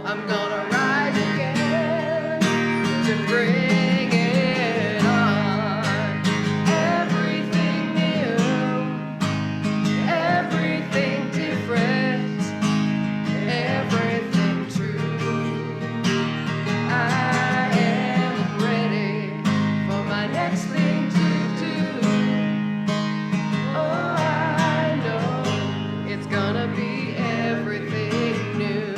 I'm gonna rise again to bring it on. Everything new, everything different, everything true. I am ready for my next thing to do. Oh, I know it's gonna be everything new.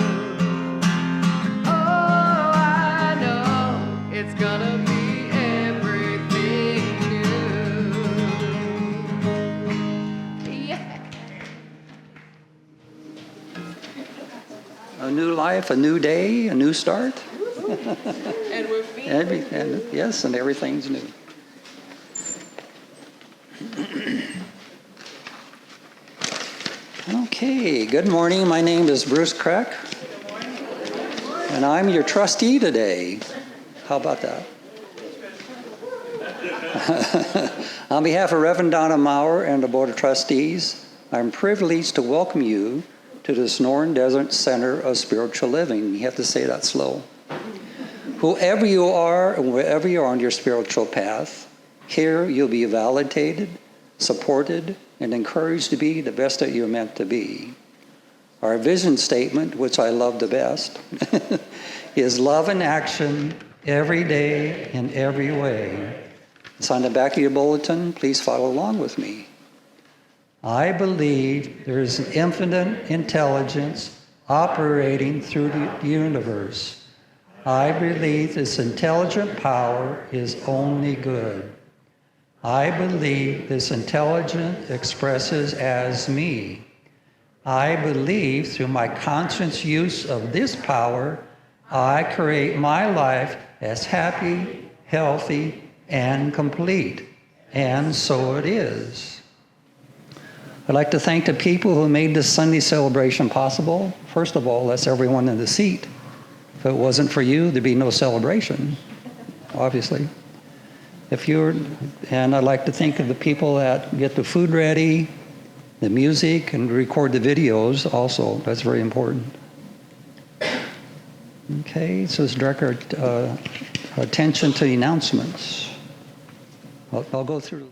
Oh, I know it's gonna be everything new. Yeah. A new life, a new day, a new start. And we're feeling Yes, and everything's new. Okay, good morning. My name is Bruce Crack. And I'm your trustee today. How about that? On behalf of Reverend Donna Maurer and the Board of Trustees, I'm privileged to welcome you to the Sonoran Desert Center of Spiritual Living. You have to say that slow. Whoever you are and wherever you are on your spiritual path, here you'll be validated, supported, and encouraged to be the best that you're meant to be. Our vision statement, which I love the best, is love in action every day in every way. It's on the back of your bulletin. Please follow along with me. I believe there is an infinite intelligence operating through the universe. I believe this intelligent power is only good. I believe this intelligence expresses as me. I believe through my conscious use of this power, I create my life as happy, healthy, and complete. And so it is. I'd like to thank the people who made this Sunday celebration possible. First of all, that's everyone in the seat. If it wasn't for you, there'd be no celebration, obviously. And I'd like to thank the people that get the food ready, the music, and record the videos also. That's very important. Okay, so let's direct our attention to the announcements. I'll go through.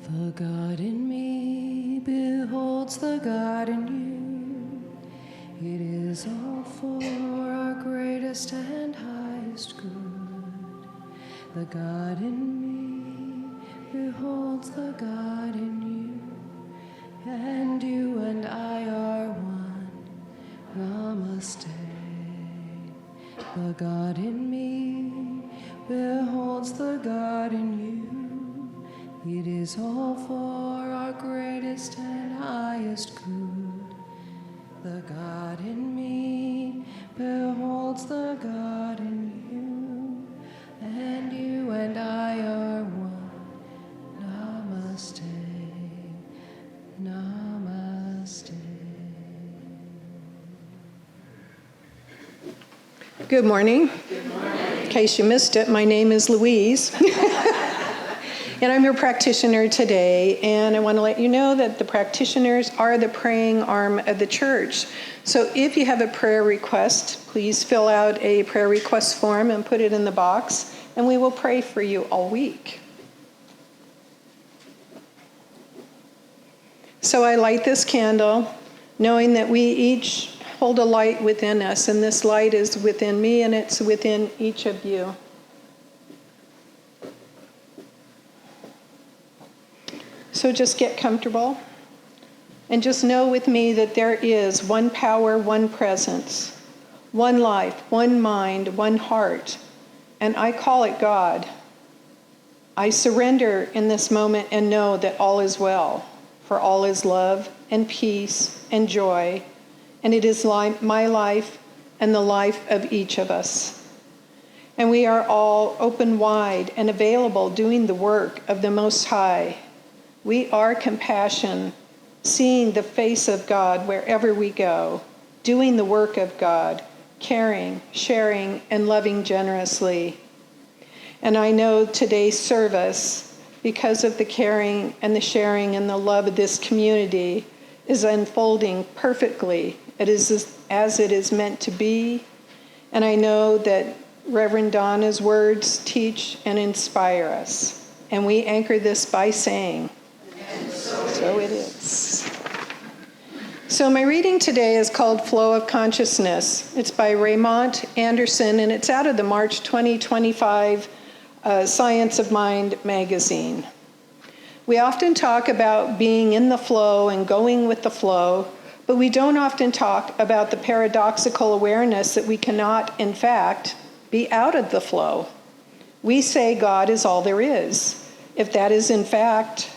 The God in me beholds the God in you. It is all for our greatest and highest good. The God in me beholds the God in you. And you and I are one. Namaste. The God in me beholds the God in you. It is all for our greatest and highest good. The God in me beholds the God in you, and you and I are one. Namaste, namaste. Good morning. Good morning. In case you missed it, my name is Louise. And I'm your practitioner today, and I want to let you know that the practitioners are the praying arm of the church. So if you have a prayer request, please fill out a prayer request form and put it in the box, and we will pray for you all week. So I light this candle, knowing that we each hold a light within us, and this light is within me, and it's within each of you. So just get comfortable and just know with me that there is one power, one presence, one life, one mind, one heart, and I call it God. I surrender in this moment and know that all is well, for all is love and peace and joy, and it is my life and the life of each of us. And we are all open wide and available doing the work of the Most High. We are compassion, seeing the face of God wherever we go, doing the work of God, caring, sharing, and loving generously. And I know today's service, because of the caring and the sharing and the love of this community, is unfolding perfectly. It is as it is meant to be. And I know that Reverend Donna's words teach and inspire us. And we anchor this by saying, so it is. So my reading today is called Flow of Consciousness. It's by Raymond Anderson, and it's out of the March 2025 Science of Mind magazine. We often talk about being in the flow and going with the flow, but we don't often talk about the paradoxical awareness that we cannot, in fact, be out of the flow. We say God is all there is. If that is, in fact,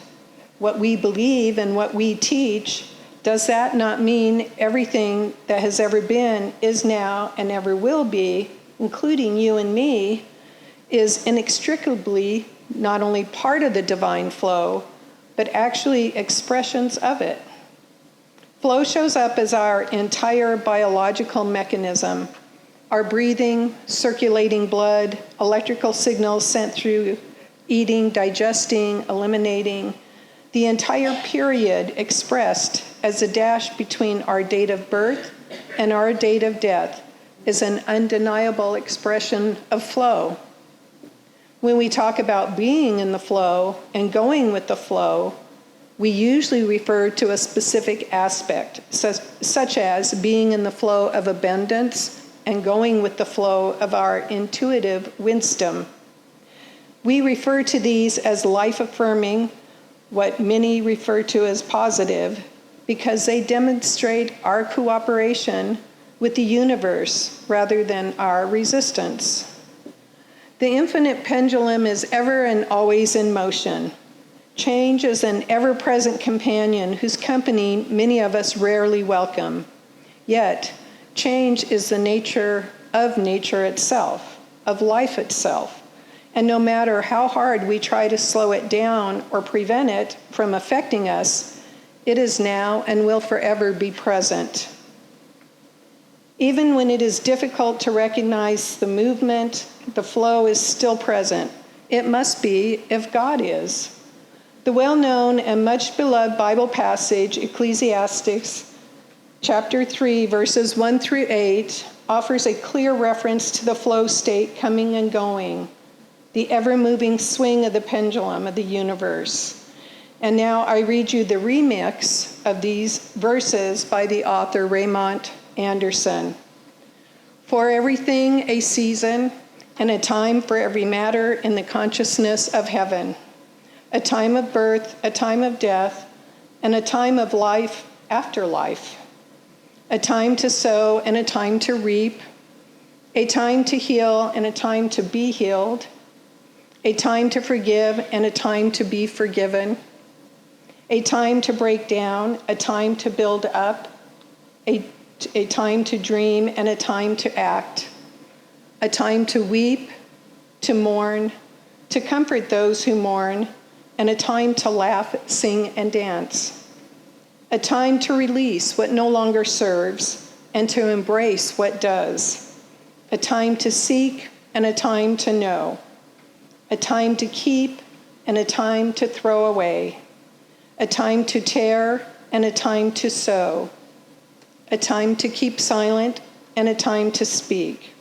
what we believe and what we teach, does that not mean everything that has ever been, is now, and ever will be, including you and me, is inextricably not only part of the divine flow, but actually expressions of it? Flow shows up as our entire biological mechanism, our breathing, circulating blood, electrical signals sent through eating, digesting, eliminating, the entire period expressed as a dash between our date of birth and our date of death is an undeniable expression of flow. When we talk about being in the flow and going with the flow, we usually refer to a specific aspect, such as being in the flow of abundance and going with the flow of our intuitive wisdom. We refer to these as life-affirming, what many refer to as positive, because they demonstrate our cooperation with the universe rather than our resistance. The infinite pendulum is ever and always in motion. Change is an ever-present companion whose company many of us rarely welcome. Yet, change is the nature of nature itself, of life itself. And no matter how hard we try to slow it down or prevent it from affecting us, it is now and will forever be present. Even when it is difficult to recognize the movement, the flow is still present. It must be if God is. The well-known and much-beloved Bible passage, Ecclesiastes, chapter 3, verses 1 through 8, offers a clear reference to the flow state coming and going, the ever-moving swing of the pendulum of the universe. And now I read you the remix of these verses by the author Raymond Anderson. For everything a season, and a time for every matter in the consciousness of heaven, a time of birth, a time of death, and a time of life after life, a time to sow and a time to reap, a time to heal and a time to be healed, a time to forgive and a time to be forgiven, a time to break down, a time to build up, a time to dream and a time to act, a time to weep, to mourn, to comfort those who mourn, and a time to laugh, sing, and dance, a time to release what no longer serves and to embrace what does, a time to seek and a time to know, a time to keep and a time to throw away, a time to tear and a time to sow, a time to keep silent and a time to speak,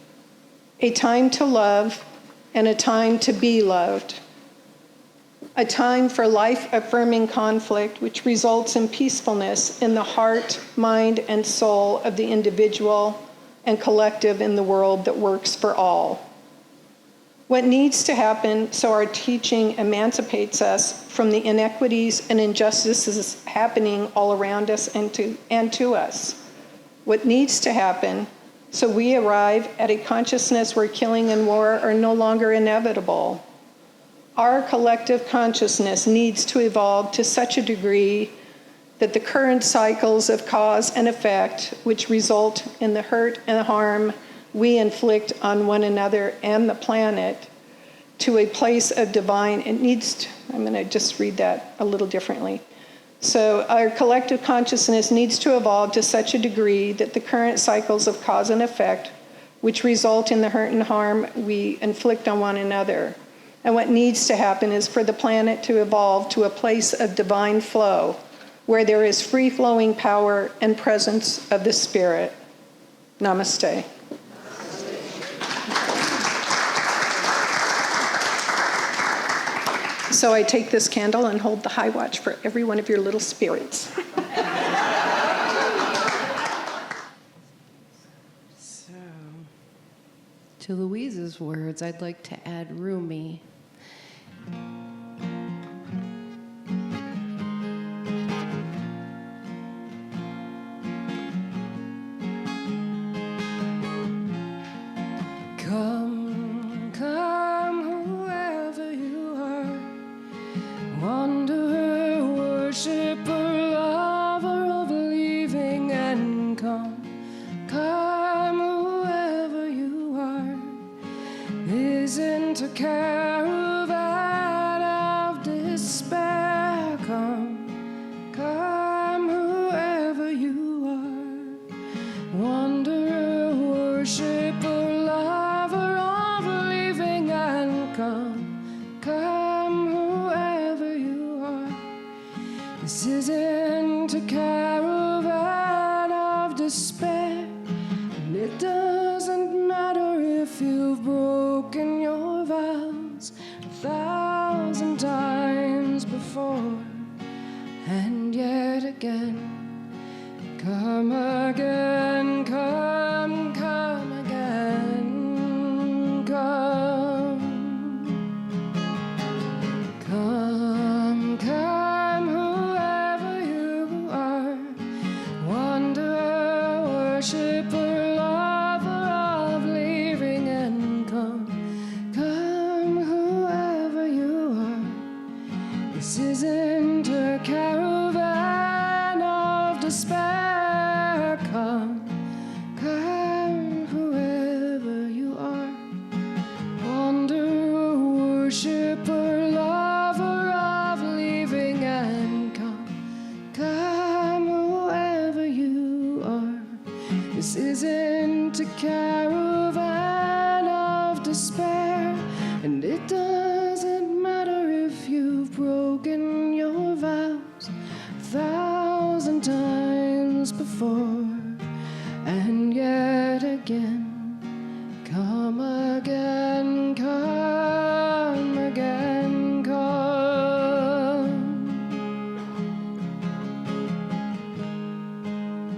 a time to love and a time to be loved, a time for life-affirming conflict which results in peacefulness in the heart, mind, and soul of the individual and collective in the world that works for all. What needs to happen so our teaching emancipates us from the inequities and injustices happening all around us and to us? What needs to happen so we arrive at a consciousness where killing and war are no longer inevitable? Our collective consciousness needs to evolve to such a degree that the current cycles of cause and effect, which result in the hurt and the harm we inflict on one another and the planet, to a place of divine, I'm going to just read that a little differently. So our collective consciousness needs to evolve to such a degree that the current cycles of cause and effect, which result in the hurt and harm we inflict on one another. And what needs to happen is for the planet to evolve to a place of divine flow, where there is free-flowing power and presence of the Spirit. Namaste. So I take this candle and hold the high watch for every one of your little spirits. So, to Louise's words, I'd like to add Rumi. Come, come, whoever you are, wanderer, worshipper, lover of believing, and come, come, whoever you are, isn't a caravan of despair. Come, come, whoever you are, wanderer, worshipper, lover of believing, and come, come, whoever you are. This isn't a caravan of despair, and it doesn't matter if you've broken your vows 1,000 times before, and yet again. Come again, come, come again, come. Come, come, whoever you are, wanderer, worshipper, lover of living, and come, come, whoever you are. This isn't a caravan of despair. Come, come, whoever you are, wanderer, worshipper, lover of living, and come, come, whoever you are. This isn't a caravan of despair, and it doesn't matter if you've broken your vows 1,000 times before, and yet again. Come again, come again, come.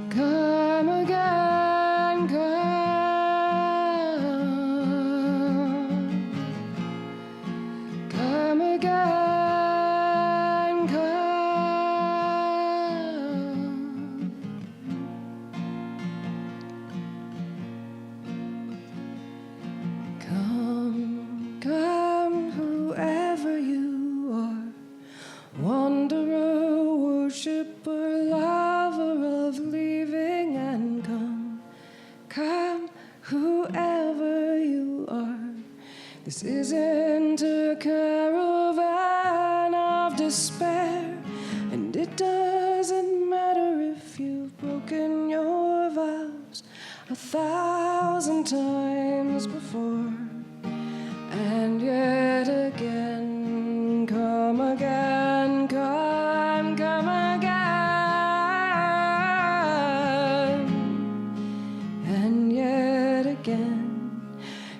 Come again, come. Come again, come. Come, come, whoever you are, wanderer, worshipper, lover of living, and come, come, whoever you are. This isn't a caravan of despair, and it doesn't matter if you've broken your vows 1,000 times before, and yet again. Come again, come, come again, and yet again.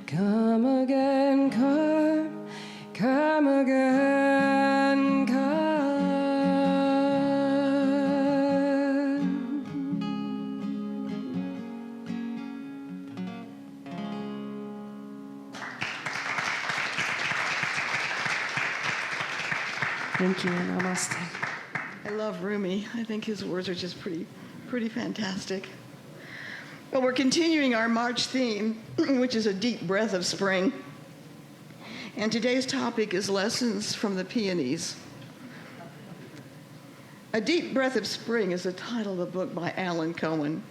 Come again, come, come again, come. Thank you. Namaste. I love Rumi. I think his words are just pretty fantastic. Well, we're continuing our March theme, which is a deep breath of spring. And today's topic is lessons from the Peonies. A Deep Breath of Spring is the title of the book by Alan Cohen.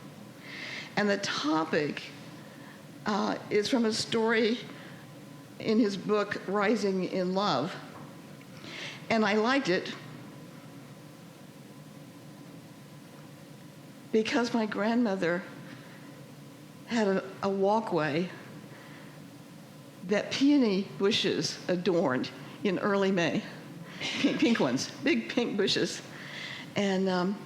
And the topic is from a story in his book, Rising in Love. And I liked it because my grandmother had a walkway that peony bushes adorned in early May. Pink ones, big pink bushes. And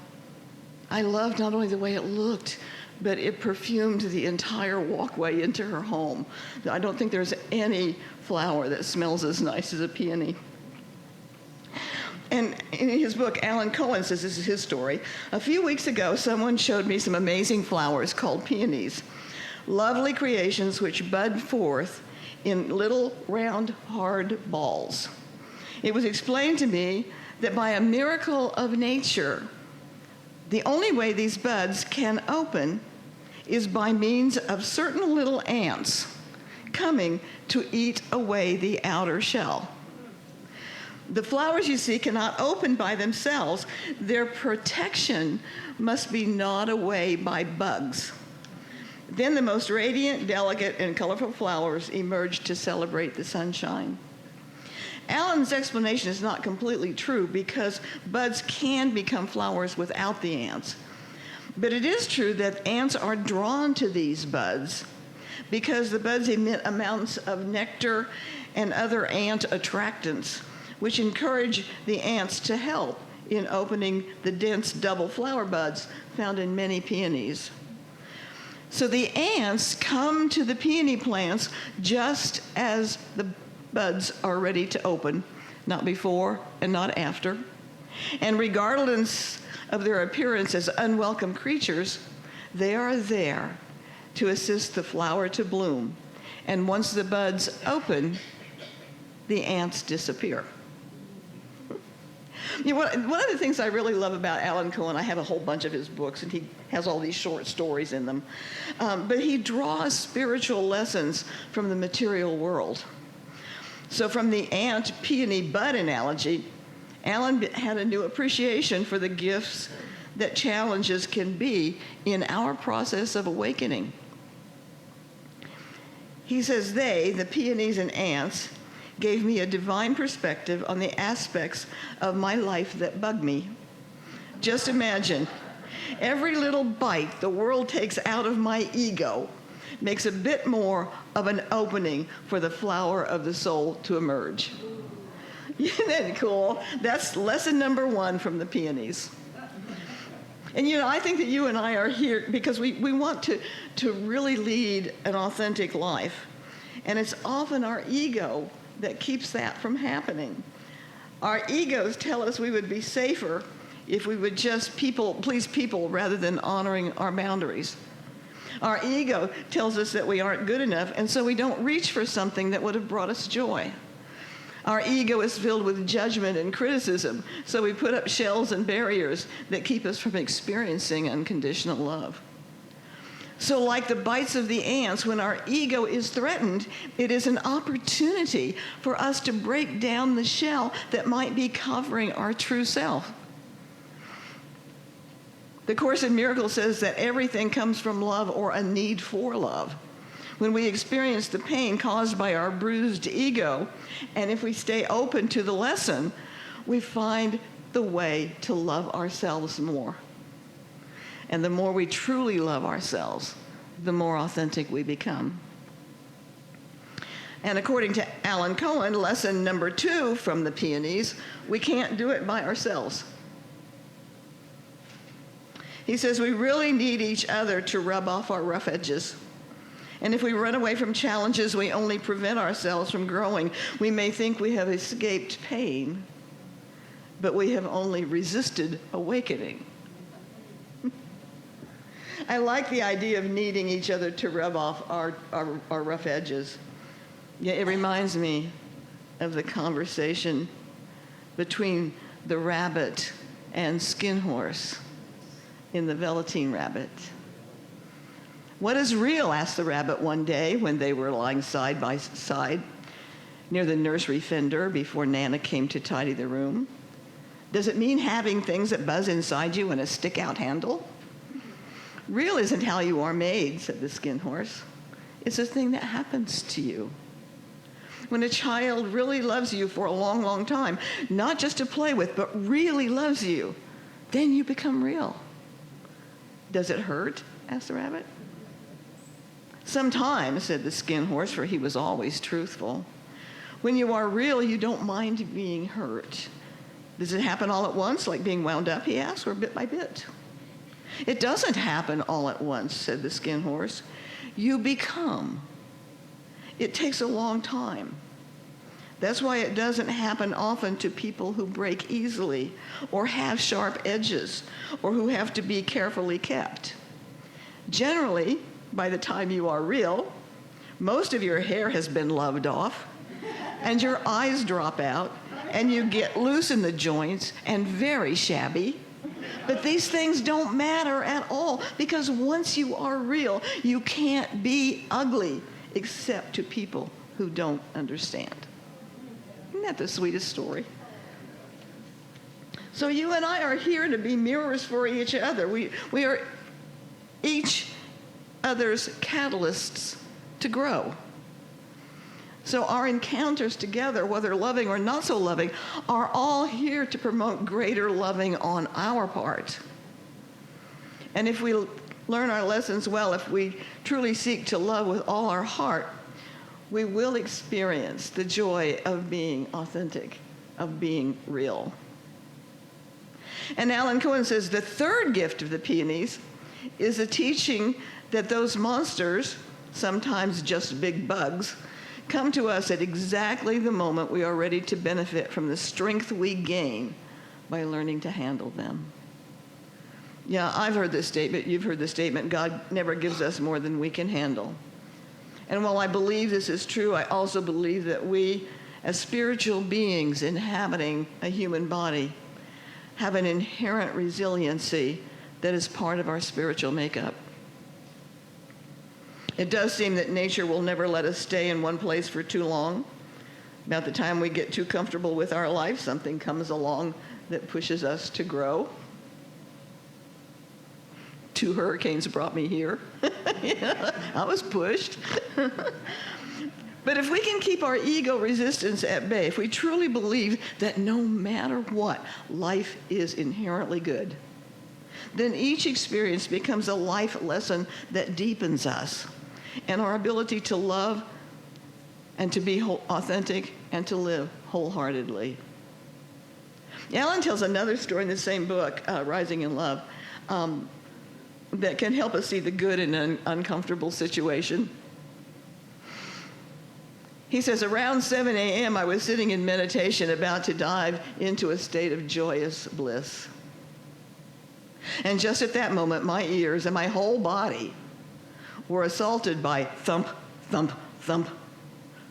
I loved not only the way it looked, but it perfumed the entire walkway into her home. I don't think there's any flower that smells as nice as a peony. And in his book, Alan Cohen says, this is his story, a few weeks ago, someone showed me some amazing flowers called peonies, lovely creations which bud forth in little round hard balls. It was explained to me that by a miracle of nature, the only way these buds can open is by means of certain little ants coming to eat away the outer shell. The flowers you see cannot open by themselves. Their protection must be gnawed away by bugs. Then the most radiant, delicate, and colorful flowers emerge to celebrate the sunshine. Alan's explanation is not completely true because buds can become flowers without the ants. But it is true that ants are drawn to these buds because the buds emit amounts of nectar and other ant attractants, which encourage the ants to help in opening the dense double flower buds found in many peonies. So the ants come to the peony plants just as the buds are ready to open, not before and not after. And regardless of their appearance as unwelcome creatures, they are there to assist the flower to bloom. And once the buds open, the ants disappear. You know, one of the things I really love about Alan Cohen, I have a whole bunch of his books, and he has all these short stories in them, but he draws spiritual lessons from the material world. So from the ant peony bud analogy, Alan had a new appreciation for the gifts that challenges can be in our process of awakening. He says the peonies and ants, gave me a divine perspective on the aspects of my life that bug me. Just imagine, every little bite the world takes out of my ego makes a bit more of an opening for the flower of the soul to emerge. Isn't that cool? That's lesson number 1 from the Peonies. And you know, I think that you and I are here because we want to really lead an authentic life. And it's often our ego that keeps that from happening. Our egos tell us we would be safer if we would just please people rather than honoring our boundaries. Our ego tells us that we aren't good enough, and so we don't reach for something that would have brought us joy. Our ego is filled with judgment and criticism, so we put up shells and barriers that keep us from experiencing unconditional love. So like the bites of the ants, when our ego is threatened, it is an opportunity for us to break down the shell that might be covering our true self. The Course in Miracles says that everything comes from love or a need for love. When we experience the pain caused by our bruised ego, and if we stay open to the lesson, we find the way to love ourselves more. And the more we truly love ourselves, the more authentic we become. And according to Alan Cohen, lesson number 2 from the Peonies, we can't do it by ourselves. He says we really need each other to rub off our rough edges. And if we run away from challenges, we only prevent ourselves from growing. We may think we have escaped pain, but we have only resisted awakening. I like the idea of needing each other to rub off our rough edges. Yeah, it reminds me of the conversation between the rabbit and Skin Horse in the Velveteen Rabbit. "What is real?" asked the rabbit one day when they were lying side by side near the nursery fender before Nana came to tidy the room. "Does it mean having things that buzz inside you and a stick-out handle?" "Real isn't how you are made," said the Skin Horse. "It's a thing that happens to you. When a child really loves you for a long, long time, not just to play with, but really loves you, then you become real." "Does it hurt?" asked the rabbit. "Sometimes," said the Skin Horse, for he was always truthful. "When you are real, you don't mind being hurt." "Does it happen all at once, like being wound up?" he asked, "or bit by bit?" "It doesn't happen all at once," said the Skin Horse. "You become. It takes a long time. That's why it doesn't happen often to people who break easily, or have sharp edges, or who have to be carefully kept. Generally, by the time you are real, most of your hair has been loved off, and your eyes drop out, and you get loose in the joints and very shabby. But these things don't matter at all, because once you are real, you can't be ugly except to people who don't understand." Isn't that the sweetest story? So you and I are here to be mirrors for each other. We are each other's catalysts to grow. So our encounters together, whether loving or not so loving, are all here to promote greater loving on our part. And if we learn our lessons well, if we truly seek to love with all our heart, we will experience the joy of being authentic, of being real. And Alan Cohen says the third gift of the Peonies is a teaching that those monsters, sometimes just big bugs, come to us at exactly the moment we are ready to benefit from the strength we gain by learning to handle them. Yeah, I've heard this statement, you've heard this statement, God never gives us more than we can handle. And while I believe this is true, I also believe that we, as spiritual beings inhabiting a human body, have an inherent resiliency that is part of our spiritual makeup. It does seem that nature will never let us stay in one place for too long. About the time we get too comfortable with our life, something comes along that pushes us to grow. 2 hurricanes brought me here. Yeah, I was pushed. But if we can keep our ego resistance at bay, if we truly believe that no matter what, life is inherently good, then each experience becomes a life lesson that deepens us and our ability to love and to be authentic and to live wholeheartedly. Alan tells another story in the same book, Rising in Love, that can help us see the good in an uncomfortable situation. He says, around 7 a.m., I was sitting in meditation about to dive into a state of joyous bliss. And just at that moment, my ears and my whole body were assaulted by thump, thump, thump,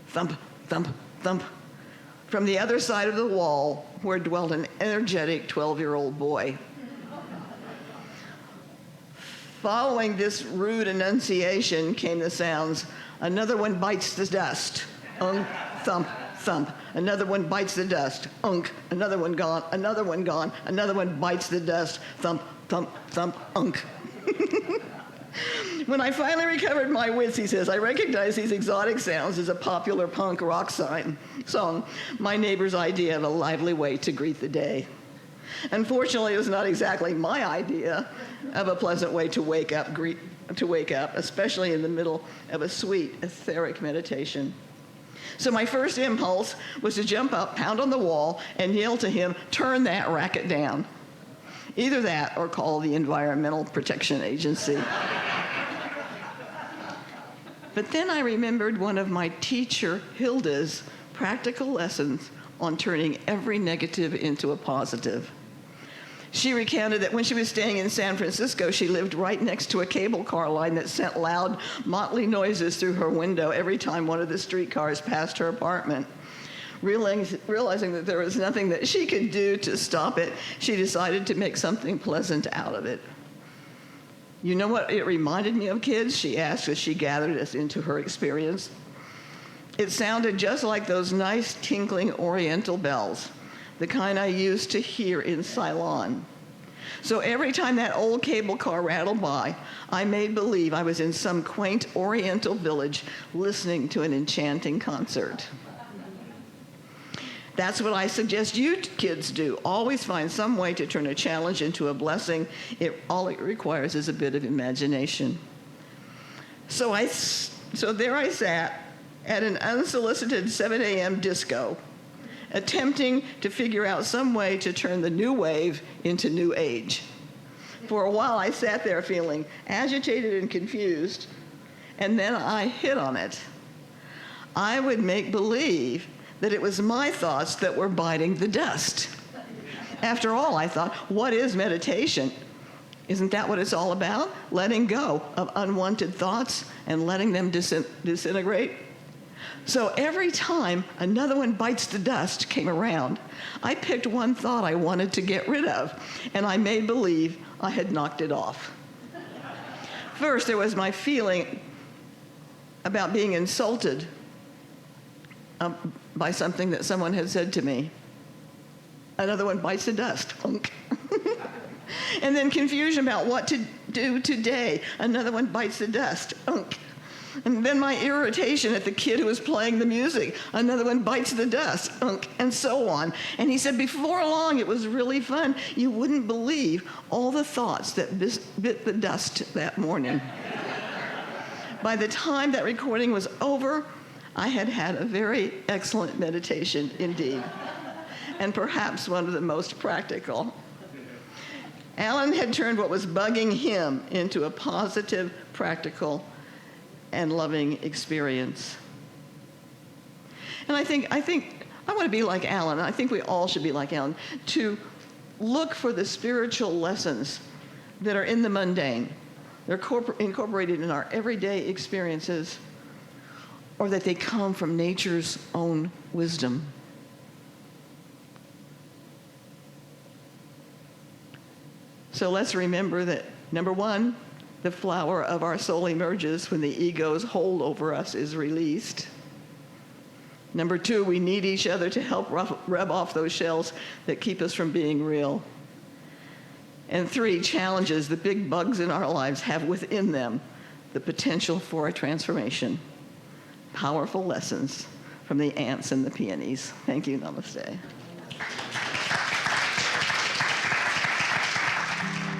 thump, thump, thump, from the other side of the wall where dwelt an energetic 12-year-old boy. Following this rude enunciation came the sounds, another one bites the dust, unk, thump, thump. Another one bites the dust, unk. Another one gone, another one gone. Another one bites the dust, thump, thump, thump, unk. When I finally recovered my wits, he says, I recognized these exotic sounds as a popular punk rock song, my neighbor's idea of a lively way to greet the day. Unfortunately, it was not exactly my idea of a pleasant way to wake up, especially in the middle of a sweet, etheric meditation. So my first impulse was to jump up, pound on the wall, and yell to him, turn that racket down. Either that or call the Environmental Protection Agency. But then I remembered one of my teacher, Hilda's, practical lessons on turning every negative into a positive. She recounted that when she was staying in San Francisco, she lived right next to a cable car line that sent loud, motley noises through her window every time one of the streetcars passed her apartment. Realizing that there was nothing that she could do to stop it, she decided to make something pleasant out of it. You know what it reminded me of, kids? She asked as she gathered us into her experience. It sounded just like those nice tinkling oriental bells, the kind I used to hear in Ceylon. So every time that old cable car rattled by, I made believe I was in some quaint oriental village listening to an enchanting concert. That's what I suggest you kids do. Always find some way to turn a challenge into a blessing. All it requires is a bit of imagination. So there I sat at an unsolicited 7 a.m. disco, attempting to figure out some way to turn the new wave into new age. For a while, I sat there feeling agitated and confused, and then I hit on it. I would make believe that it was my thoughts that were biting the dust. After all, I thought, what is meditation? Isn't that what it's all about? Letting go of unwanted thoughts and letting them disintegrate? So every time another one bites the dust came around, I picked one thought I wanted to get rid of, and I made believe I had knocked it off. First, there was my feeling about being insulted by something that someone had said to me. Another one bites the dust. And then confusion about what to do today. Another one bites the dust. And then my irritation at the kid who was playing the music. Another one bites the dust, and so on. And he said, before long, it was really fun. You wouldn't believe all the thoughts that bit the dust that morning. By the time that recording was over, I had had a very excellent meditation indeed, and perhaps one of the most practical. Alan had turned what was bugging him into a positive, practical, and loving experience. And I think I want to be like Alan. I think we all should be like Alan, to look for the spiritual lessons that are in the mundane. They're incorporated in our everyday experiences, or that they come from nature's own wisdom. So let's remember that, number one, the flower of our soul emerges when the ego's hold over us is released. Number two, we need each other to help rub off those shells that keep us from being real. And three, challenges the big bugs in our lives have within them the potential for a transformation. Powerful lessons from the ants and the peonies. Thank you. Namaste.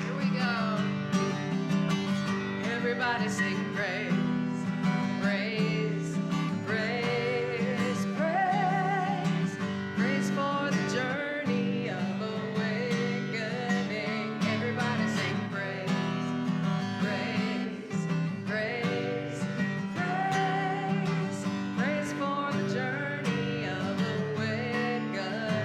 Here we go. Everybody sing praise. Praise, praise, praise. Praise for the journey of awakening. Everybody sing praise. Praise, praise, praise. Praise for the journey of awakening.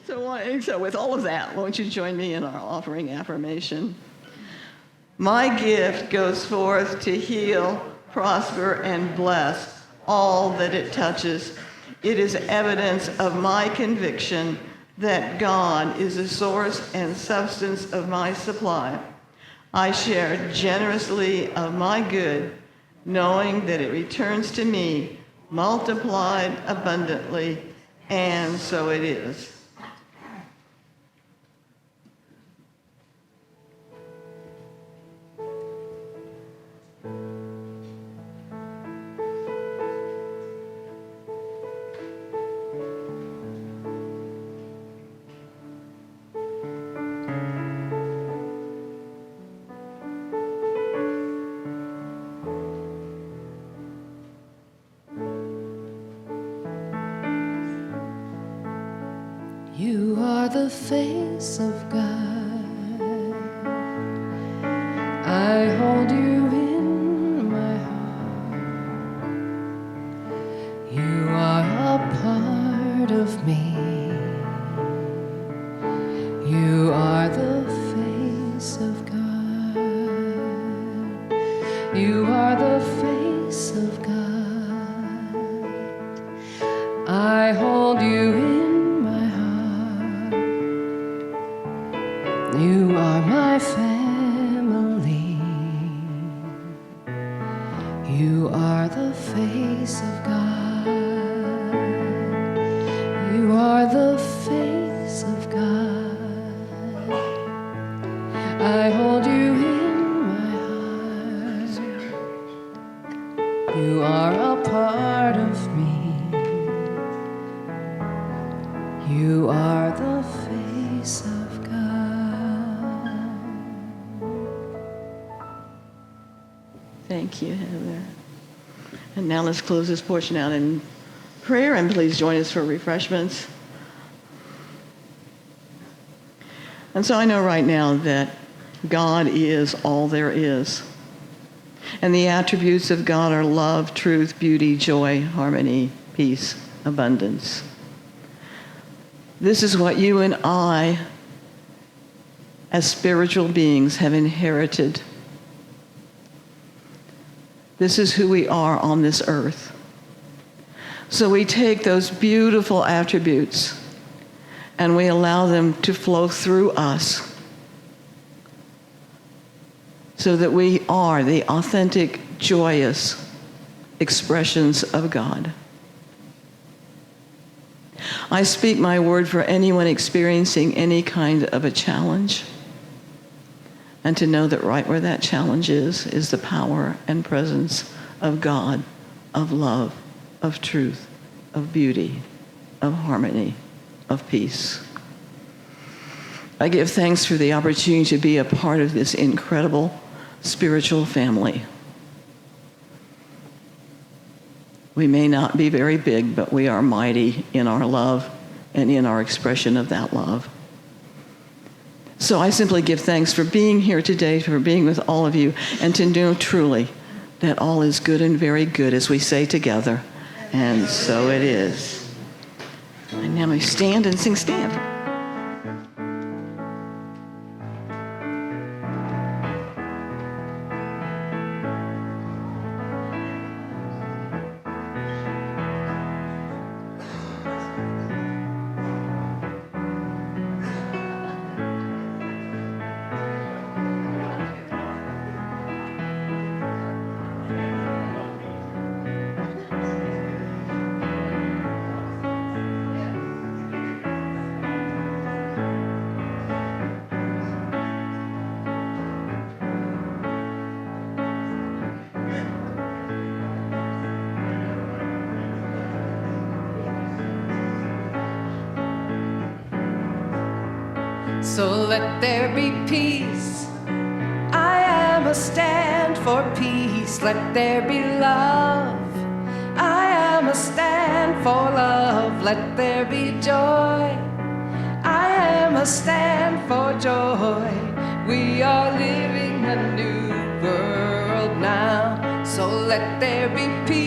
So with all of that, won't you join me in our offering affirmation? My gift goes forth to heal, prosper, and bless all that it touches. It is evidence of my conviction that God is the source and substance of my supply. I share generously of my good, knowing that it returns to me multiplied abundantly, and so it is. You are the face of God. I hold you in my heart. You are a part of me. You are the face of God. You are the face of God. I hold you in my heart. You are my family. You are the face of God. You are the face of God. I hold you in my heart. You are a part of me. You are the face of God. Thank you, Heather. And now let's close this portion out in prayer, and please join us for refreshments. And so I know right now that God is all there is. And the attributes of God are love, truth, beauty, joy, harmony, peace, abundance. This is what you and I, as spiritual beings, have inherited. This is who we are on this earth. So we take those beautiful attributes and we allow them to flow through us so that we are the authentic, joyous expressions of God. I speak my word for anyone experiencing any kind of a challenge, and to know that right where that challenge is the power and presence of God, of love, of truth, of beauty, of harmony, of peace. I give thanks for the opportunity to be a part of this incredible spiritual family. We may not be very big, but we are mighty in our love and in our expression of that love. So I simply give thanks for being here today, for being with all of you, and to know truly that all is good and very good, as we say together, and so it is. And now we stand and sing Stand. So let there be peace. I am a stand for peace. Let there be love. I am a stand for love. Let there be joy. I am a stand for joy. We are living a new world now. So let there be peace.